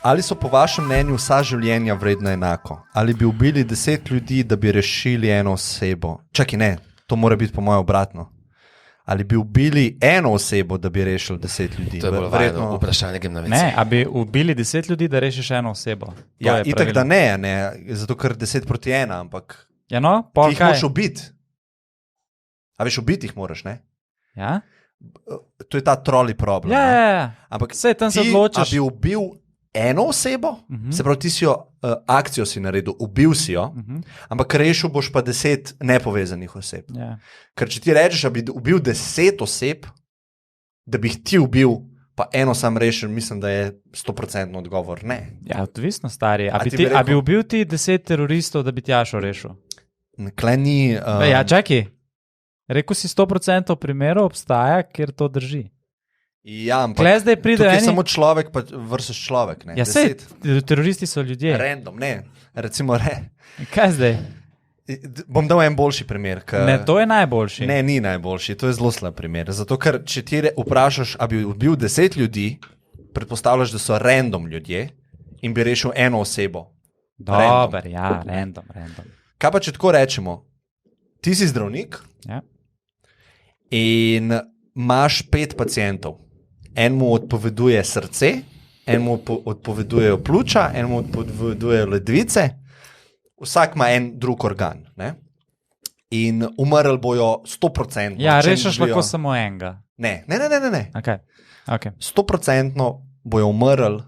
Ali so po vašem mnenju vsa življenja vredna enako? Ali bi ubili 10 ljudi, da bi rešili eno osebo? Čakaj, ne, to mora biti po mojem obratno. Ali bi ubili eno osebo, da bi rešili 10 ljudi? To je bolj vredno vprašanje, grem na vece. Ne, a bi ubili 10 ljudi, da rešiš eno osebo? Ja, itak da ne, zato ker 10 proti 1, ampak Ja, no, ti jih moraš ubiti. A veš, ubiti jih moraš, ne? Ja? To je ta troli problem. Ja. Ampak Sej, tam se ti, odločiš. a bi ubil eno osebo, se pravi, ti si jo, akcijo si naredil, ubil si jo, ampak rešil boš pa 10 nepovezanih oseb. Ja. Ker če ti rečeš, da bi ubil 10 oseb, da bi jih ti ubil, pa eno sam rešil, mislim, da je 100% odgovor ne. Ja, odvisno, stari. A ti bi rekel- A bi ubil ti 10 teroristov, da bi Tjašo rešil? Kle ni... Ja, čakaj. Rekel si 100% primerov obstaja, kjer to drži. Ja, ampak Kle zdaj pride tukaj je eni... samo človek pa versus človek. Ne? Ja, sej, 10 teroristi so ljudje. Random, ne. Recimo, Kaj zdaj? bom dal en boljši primer. Ne, to je najboljši. Ne, ni najboljši, to je zelo slab primer. Zato, ker če ti vprašaš, a bi ubil 10 ljudi, predpostavljaš, da so random ljudje in bi rešil eno osebo. Dober, ja, random. Kaj pa, če tako rečemo, ti si zdravnik Ja. in imaš 5 pacientov. Enemu odpoveduje srce, enemu odpovedujejo pljuča, enemu odpovedujejo ledvice, vsak ima en drug organ. Ne? In umrli bojo 100%. Ja, če rešiš dobijo- lahko samo enega. Ne. Okay. 100% bojo umrli,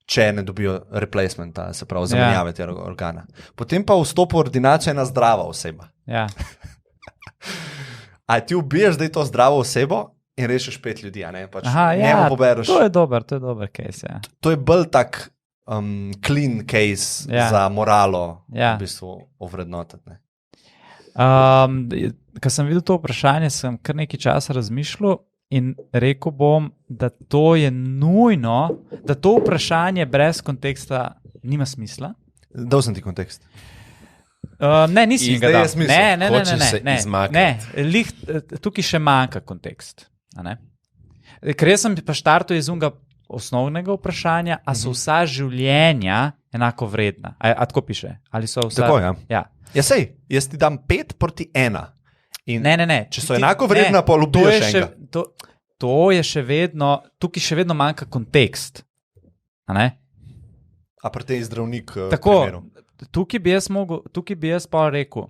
če ne dobijo replacementa, se pravi zamenjave tega organa. Potem pa vstopi v ordinacijo ena zdrava oseba. Ja. A ti ubiješ zdaj to zdravo osebo in rešiš 5 ljudi, a ne? Pač Aha, ja, njemu pobereš. to je dober case, ja. To je bolj tak clean case Ja. za moralo, Ja. v bistvu ovrednotiti. Ne? Ko sem videl to vprašanje, sem kar nekaj časa razmišljal in rekel bom, da to je nujno, da to vprašanje brez konteksta nima smisla. Dal sem ti kontekst. Ne, nisem In ga zdaj dal. je smisel. Hočeš se ne, izmakniti. lih, tukaj še manjka kontekst. A ne? Ker jaz sem pa štartil iz unga osnovnega vprašanja, a so vsa življenja enako vredna. A tako piše? Ali so vsa... Tako, ja. Ja. Ja, sej, jaz ti dam 5 proti 1. In Ne. če so enako vredna, pa ubiješ enega. To je še vedno, tukaj še vedno manjka kontekst. A ne? A pri tej zdravnik Tako, primeru. tukaj bi jaz pa rekel,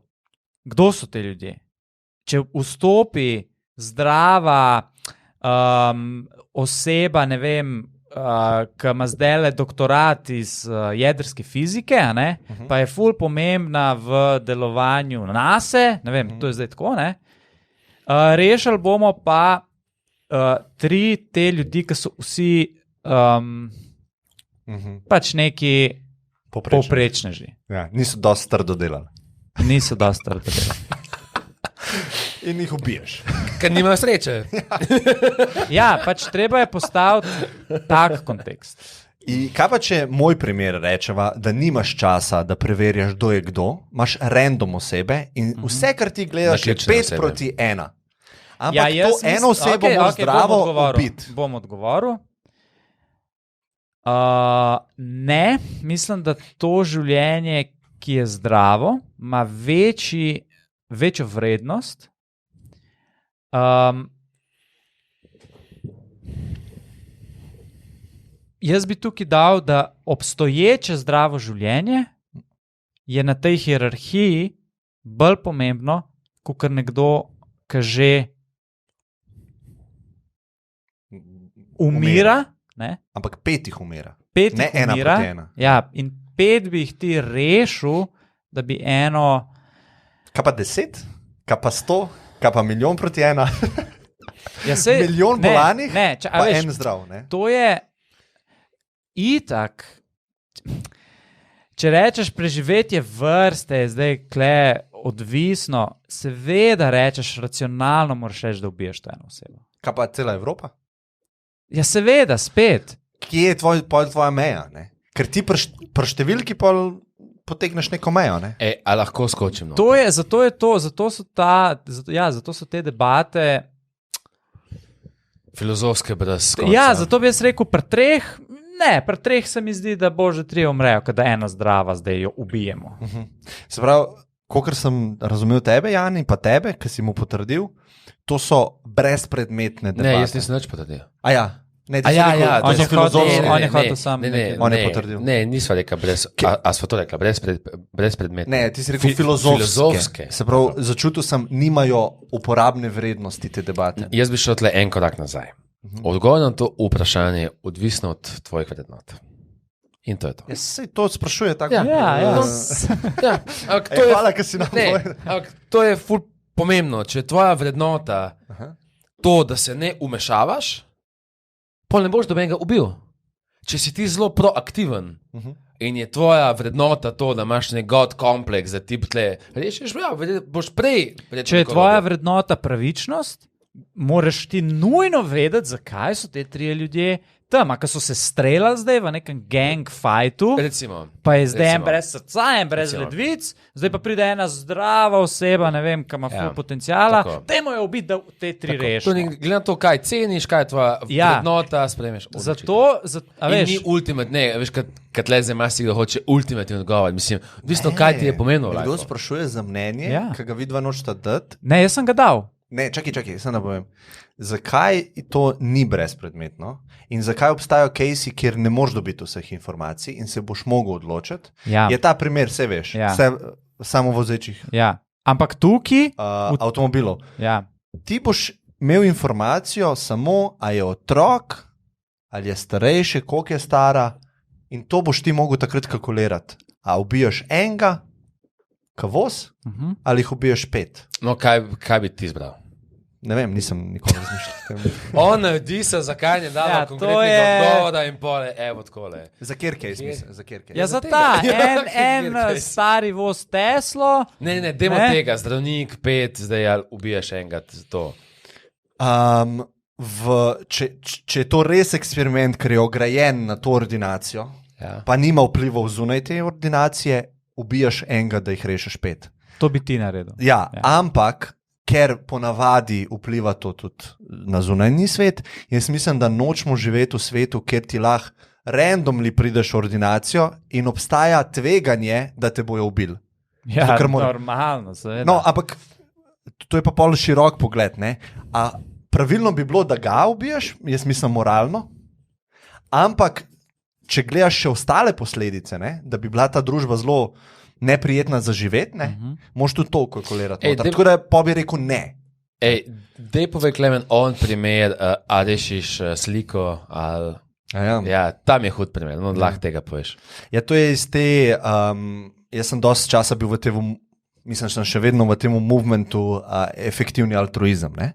kdo so te ljudje? Če vstopi zdrava oseba, ne vem, ki ima zdaj doktorat iz jedrske fizike, a ne, pa je ful pomembna v delovanju nase, ne vem, to je zdaj tako, ne. Rešili bomo pa 3 te ljudi, ki so vsi pač neki povprečneži. Ja, niso dosti trdo delali. Niso dosti trdo delali. In jih ubiješ. Ker nima sreče. Ja, pač treba je postaviti tak kontekst. In kaj pa, če moj primer rečeva, da nimaš časa, da preverjaš, kdo je kdo, imaš random osebe in vse, kar ti gledaš, je Naključne 5 osebe. proti 1. Ampak Ja, to eno osebo moraš zdravo ubiti. Bom odgovoril. Ne, mislim, da to življenje, ki je zdravo, ima večjo vrednost. Jaz bi tukaj dal, da obstoječe zdravo življenje je na tej hierarhiji bolj pomembno, kot nekdo, ki že umira. Ne? Ampak 5 jih umira. 5 Ne jih 1 umira. proti 1. Ja, in 5 bi jih ti rešil, da bi eno. Kaj pa 10? Kaj pa 100? Kaj pa milijon proti 1? Ja, sej, Milijon bolanih, a pa veš, en zdrav. Ne? to je itak. Če rečeš preživetje vrste, je zdaj kle odvisno, seveda rečeš racionalno, moraš reči, da ubiješ to eno osebo. Kaj pa cela Evropa? Ja, seveda, spet. Kje je tvoja meja? Ne? Ker ti pri številki potegneš neko mejo. Ne? A lahko skočim? No? Zato je to, zato so te debate. Filozofske brez konca. Ja, zato bi jaz rekel pri 3, Ne, pri 3 se mi zdi, da bo že 3 umrejo, kada ena zdrava, zdaj jo ubijemo. Se pravi, kolikor sem razumel tebe, Jani, pa tebe, ki si mu potrdil, to so brezpredmetne debate. Ne, jaz nisem nič potrdil. A ja, ne, ti si ja, rekel, ja, to on so je hotel- filozofske. on je hotel sam On je potrdil. Ne, nisva rekla brez, a sva to rekla, brez predmeta. Ne, ti si rekel filozofske. filozofske. Se pravi, začutil sem, nimajo uporabne vrednosti te debate. Jaz bi šel tle en korak nazaj. Odgovor na to vprašanje je odvisno od tvojih vrednot. In to je to. Jaz se to sprašuje tako. Ja. Ja. Ja, ampak Ej, hvala, ker si nam ne, povedal. ampak to je ful pomembno. Če je tvoja vrednota to, da se ne umešavaš, pol ne boš dobenega ubil. Če si ti zelo proaktiven in je tvoja vrednota to, da imaš nek god kompleks, da ti tle rešiš, ja, boš prej. Če je tvoja vrednota pravičnost, moraš ti nujno vedeti, zakaj so te 3 ljudje tam, ker so se streljali zdaj v nekem gang fightu, Recimo, pa je zdaj en recimo. brez srca, en brez Recimo. ledvic, zdaj pa pride ena zdrava oseba, ne vem, kam ima Ja, ful potencijala, tako. dajmo jo ubiti, da te 3 to rešimo. ni glede na to, kaj ceniš, kaj je tvoja Ja. vrednota, sprejmeš. Zato, a In veš, ni ultimate, ne, veš, kad le zdaj imaš si, da hoče ultimativni odgovor. Mislim, odvisno, kaj ti je pomenilo. Kdo lifeu. sprašuje za mnenje, Ja. ki ga vidva nočeta dati? ne, jaz sem ga dal. Ne, čakaj, sem da povem. Zakaj to ni brezpredmetno in zakaj obstajajo casi, kjer ne moreš dobiti vseh informacij in se boš mogel odločiti? Ja. Je ta primer, vse veš, Ja. vse samovozečih Ja. Ampak tukaj, avtomobilov. ja, Ti boš imel informacijo samo, a je otrok, ali je starejši, koliko je stara, in to boš ti mogel takrat kalkulirati. A ubiješ enega, kavos, ali jih ubiješ 5. No, kaj bi ti izbral? Ne vem, nisem nikoli razmišljal o tem. On naredi se, zakaj ne dava Ja, ja, to konkretnega je- odgovora in pole, evo takole. Za kjer case mislim? Za kjer case? ja, za tega. ta Ja, en kjer stari voz Teslo. Ne, dajmo Ne. tega, zdravnik, 5, zdaj ali ubiješ enega, to. Če je to res eksperiment, ker je ograjen na to ordinacijo, Ja. pa nima vplivov zunaj te ordinacije, ubijaš enega, da jih rešiš 5. To bi ti naredil. Ja, Ja. ampak ker ponavadi vpliva to tudi na zunanji svet, jaz mislim, da nočemo živeti v svetu, kjer ti lahko randomly prideš v ordinacijo in obstaja tveganje, da te bojo ubili. Ja, Zato, ker mora- normalno, seveda. No, ampak to je pa pol širok pogled. Ne? A pravilno bi bilo, da ga ubiješ, jaz mislim moralno, ampak če gledaš še ostale posledice, ne? Da bi bila ta družba zelo neprijetna za živeti, moš tudi to kalkulirati. Ej, Tako da pa bi rekel ne. Ej, dej povej, Klemen, on primer, a rešiš sliko, ali... Ja. Ja, tam je hud primer, no, lahko tega poveš. Ja, to je iz te. Jaz sem dosti časa bil v tem, mislim, da sem še vedno v tem movementu efektivni altruizem. Ne?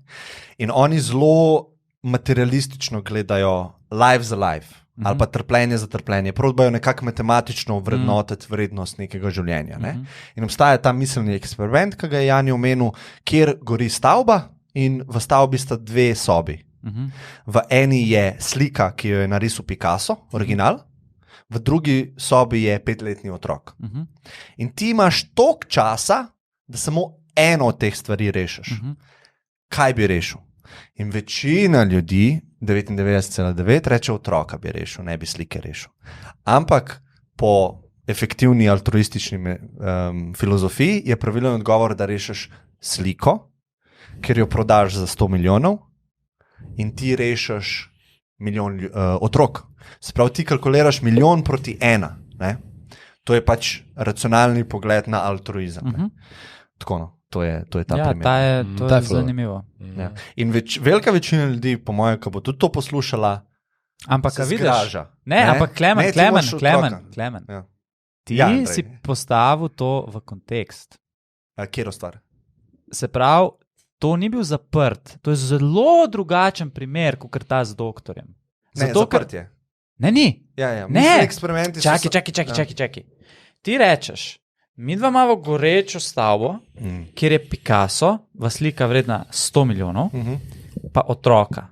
In oni zelo materialistično gledajo life za life. Ali pa trpljenje za trpljenje, probajo nekako matematično vrednotiti vrednost nekega življenja. Ne? In obstaja ta miselni eksperiment, ki ga je Jani omenil, kjer gori stavba in v stavbi sta 2 sobi. V eni je slika, ki jo je narisal Picasso, original, v drugi sobi je 5-letni otrok. In ti imaš toliko časa, da samo eno od teh stvari rešiš. Kaj bi rešil? In večina ljudi, 99,9, reče otroka bi rešil, ne bi slike rešil. Ampak po efektivni altruistični filozofiji je pravilen odgovor, da rešiš sliko, ker jo prodaš za 100 milijonov in ti rešiš milijon otrok. Se pravi, ti kalkuliraš milijon proti 1. Ne? To je pač racionalni pogled na altruizem. Tako, no, to je ta Ja, primer. to Ta je je ful. zanimivo. Ja. In velika večina ljudi, po mojem, ki bo tudi to poslušala, Ampak, se a vidiš, zgraža. ne, ampak Klemen, Ne, ti Klemen, moraš otroka. Klemen. Ja. Ti Ja, Andrej. si postavil to v kontekst. Kjer stvar? Se pravi, to ni bil zaprt. To je zelo drugačen primer, kot ta z doktorjem. Ne, Zato, ker- zaprt je. Ne, ni. Ja, Ne. Mislim, eksperimenti so Čakaj. Ti rečeš, mi dva imamo gorečo stavbo, kjer je Picasso, v slika vredna 100 milijonov, pa otroka.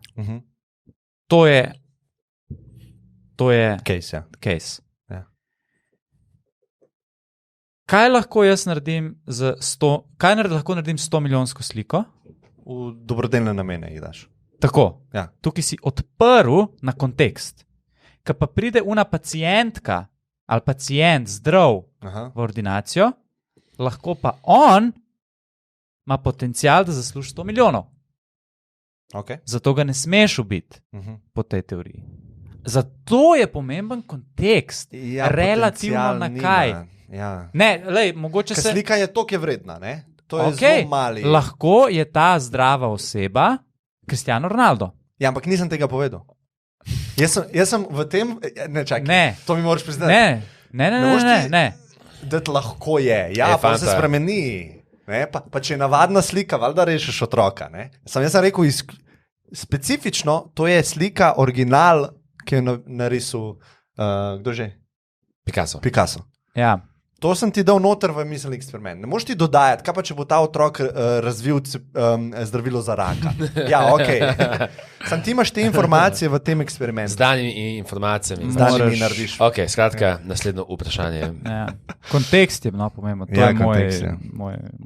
To je Case, ja. case. Ja. Kaj lahko jaz naredim z 100, lahko naredim 100 milijonsko sliko? V dobrodelne namene jih daš. Tako, Ja. tukaj si odprl na kontekst. Ko pa pride una pacijentka ali pacient zdrav Aha. v ordinacijo, lahko pa on ima potencial, da zasluži 100 milijonov. Okay. Zato ga ne smeš ubiti po tej teoriji. Zato je pomemben kontekst, Ja, relativno potencial na nima. kaj. Ja. Ne, lej, mogoče Ker se. slika je toliko vredna, ne? To je Okay, zelo mali. lahko je ta zdrava oseba Cristiano Ronaldo. Ja, ampak nisem tega povedal. Jaz sem v tem, ne čakaj, Ne. to mi moraš priznati. Ne. Da lahko je, ja, pa se fanta. spremeni. Ne? Pa če je navadna slika, valjda rešiš otroka. Jaz sem rekel, specifično, to je slika, original, ki je narisal, kdo že? Picasso. Ja. To sem ti dal noter v miselni eksperiment. Ne moreš ti dodajati, kaj pa če bo ta otrok razvil zdravilo za raka. Ja, ok. Sam ti imaš te informacije v tem eksperimentu. Z danimi informacijami. Z danimi Moraš- narediš. Ok, skratka, naslednje vprašanje. Ja. Kontekst je pomemben, to Ja, je moj kontekst, ja.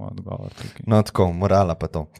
odgovor tukaj. No, tako, morala pa to.